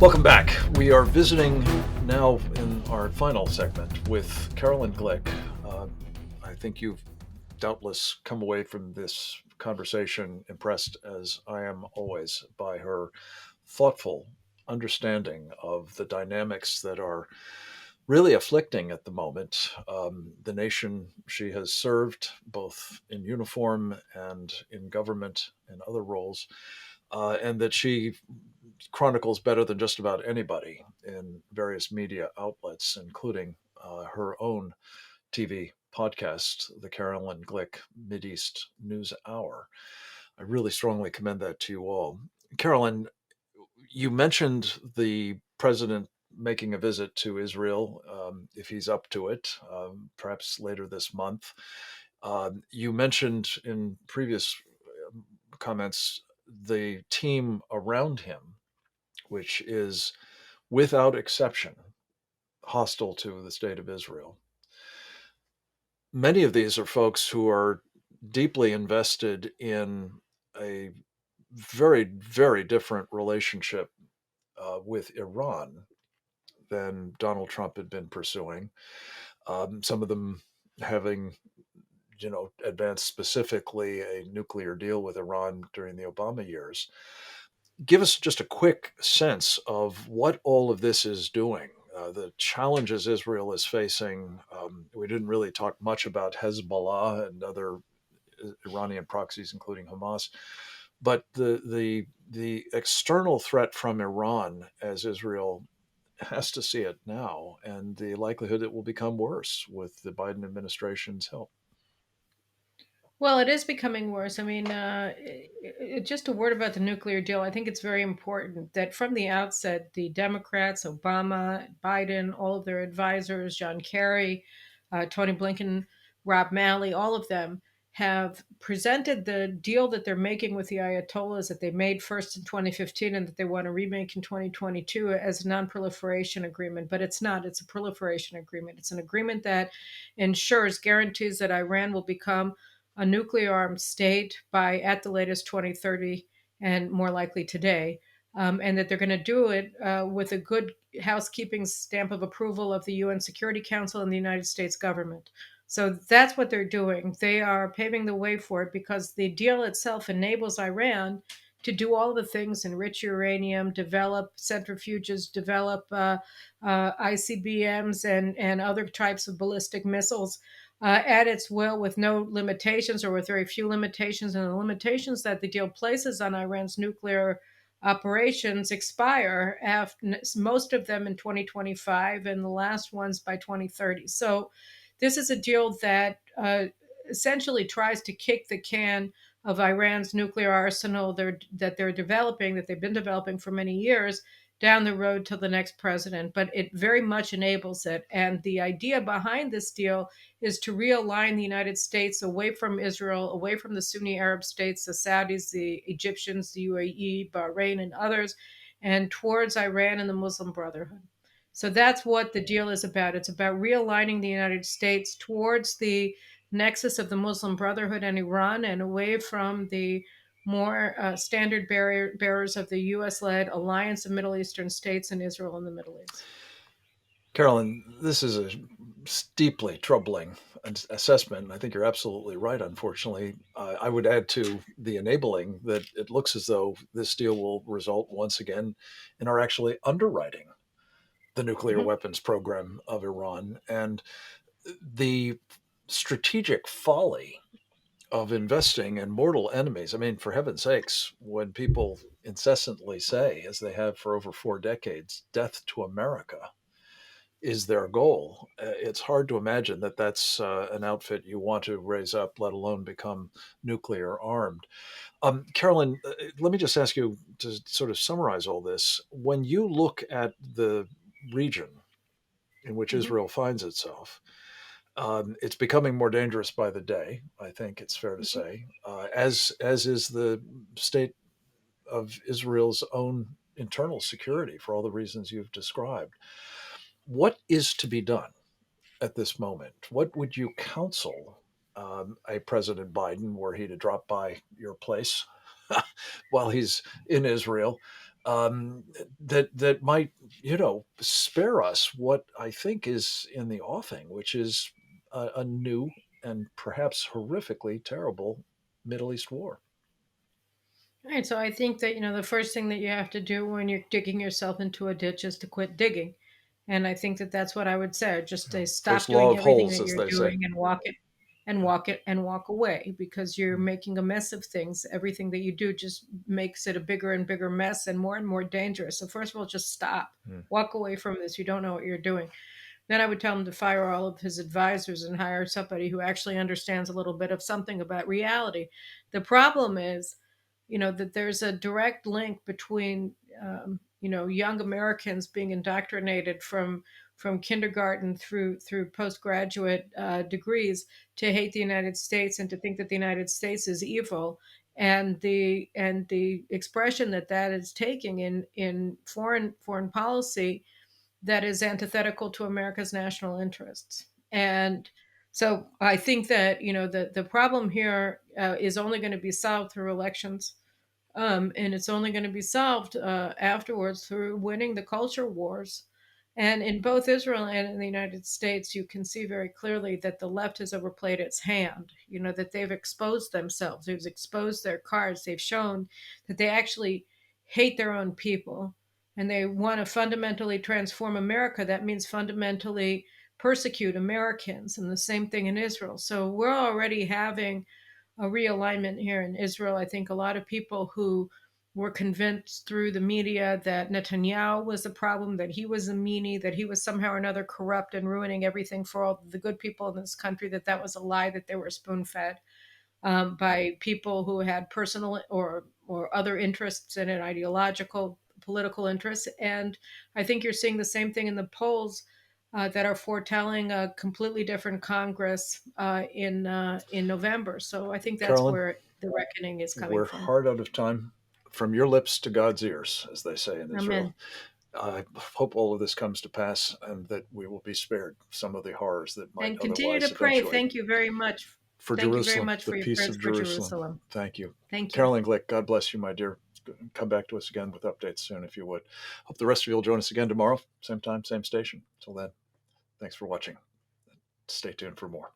Welcome back. We are visiting now in our final segment with Caroline Glick. Uh, I think you've doubtless come away from this conversation impressed, as I am always, by her thoughtful understanding of the dynamics that are really afflicting at the moment the nation she has served, both in uniform and in government and other roles, and that she chronicles better than just about anybody in various media outlets, including her own TV podcast, the Caroline Glick Mideast News Hour. I really strongly commend that to you all. Caroline, you mentioned the president making a visit to Israel, if he's up to it, perhaps later this month. You mentioned in previous comments the team around him, which is without exception hostile to the state of Israel. Many of these are folks who are deeply invested in a very, very different relationship with Iran than Donald Trump had been pursuing. Some of them having, advanced specifically a nuclear deal with Iran during the Obama years. Give us just a quick sense of what all of this is doing, the challenges Israel is facing. We didn't really talk much about Hezbollah and other Iranian proxies, including Hamas, but the external threat from Iran, as Israel has to see it now, and the likelihood it will become worse with the Biden administration's help. Well, it is becoming worse. I mean, just a word about the nuclear deal. I think it's very important that from the outset, the Democrats, Obama, Biden, all of their advisors, John Kerry, Tony Blinken, Rob Malley, all of them have presented the deal that they're making with the Ayatollahs that they made first in 2015 and that they want to remake in 2022 as a non-proliferation agreement. But it's not. It's a proliferation agreement. It's an agreement that ensures, guarantees that Iran will become a nuclear armed state by at the latest 2030 and more likely today. And that they're going to do it with a good housekeeping stamp of approval of the UN Security Council and the United States government. So that's what they're doing. They are paving the way for it because the deal itself enables Iran to do all the things: enrich uranium, develop centrifuges, develop ICBMs and other types of ballistic missiles at its will with no limitations or with very few limitations. And the limitations that the deal places on Iran's nuclear operations expire, after, most of them in 2025 and the last ones by 2030. So this is a deal that essentially tries to kick the can of Iran's nuclear arsenal that they're developing, that they've been developing for many years, down the road to the next president. But it very much enables it. And the idea behind this deal is to realign the United States away from Israel, away from the Sunni Arab states, the Saudis, the Egyptians, the UAE, Bahrain, and others, and towards Iran and the Muslim Brotherhood. So that's what the deal is about. It's about realigning the United States towards the nexus of the Muslim Brotherhood and Iran and away from the more standard bearers of the U.S. led alliance of Middle Eastern states and Israel in the Middle East. Carolyn, this is a deeply troubling assessment. I think you're absolutely right, unfortunately. I would add to the enabling that it looks as though this deal will result once again in our actually underwriting the nuclear Mhm. weapons program of Iran and the strategic folly of investing in mortal enemies. I mean, for heaven's sakes, when people incessantly say, as they have for over 4 decades, death to America is their goal, it's hard to imagine that that's an outfit you want to raise up, let alone become nuclear armed. Carolyn, let me just ask you to sort of summarize all this. When you look at the region in which Mhm. Israel finds itself, it's becoming more dangerous by the day. I think it's fair to Mhm. say, as is the state of Israel's own internal security for all the reasons you've described. What is to be done at this moment? What would you counsel a President Biden, were he to drop by your place while he's in Israel? um, that might, spare us what I think is in the offing, which is a new and perhaps horrifically terrible Middle East war. Right. So I think that, the first thing that you have to do when you're digging yourself into a ditch is to quit digging. And I think that that's what I would say. Just to First stop law doing of everything holes, that as you're they say. doing and walk it and walk it and walk away, because you're making a mess of things. Everything that you do just makes it a bigger and bigger mess and more dangerous. So first of all, just stop. Mm. Walk away from this. You don't know what you're doing. Then I would tell him to fire all of his advisors and hire somebody who actually understands a little bit of something about reality. The problem is, that there's a direct link between, young Americans being indoctrinated from kindergarten through postgraduate degrees to hate the United States and to think that the United States is evil, and the expression that that is taking in foreign policy that is antithetical to America's national interests. And so I think that, the problem here is only going to be solved through elections. And it's only going to be solved afterwards through winning the culture wars. And in both Israel and in the United States, you can see very clearly that the left has overplayed its hand, that they've exposed themselves, they've exposed their cards, they've shown that they actually hate their own people and they want to fundamentally transform America. That means fundamentally persecute Americans, and the same thing in Israel. So we're already having a realignment here in Israel. I think a lot of people who were convinced through the media that Netanyahu was the problem, that he was a meanie, that he was somehow or another corrupt and ruining everything for all the good people in this country, that was a lie, that they were spoon fed by people who had personal or other interests in it, ideological, political interests. And I think you're seeing the same thing in the polls that are foretelling a completely different Congress in November. So I think that's Carolyn, where the reckoning is coming we're from. hard out of time. From your lips to God's ears, as they say in Israel. Amen. I hope all of this comes to pass and that we will be spared some of the horrors that might And continue to otherwise pray. eventuate. Thank you very much. For Thank you very Jerusalem, much the for your peace prayers of for Jerusalem. Jerusalem. Thank you. Thank you. Caroline Glick, God bless you, my dear. Come back to us again with updates soon, if you would. Hope the rest of you will join us again tomorrow, same time, same station. Till then, thanks for watching. Stay tuned for more.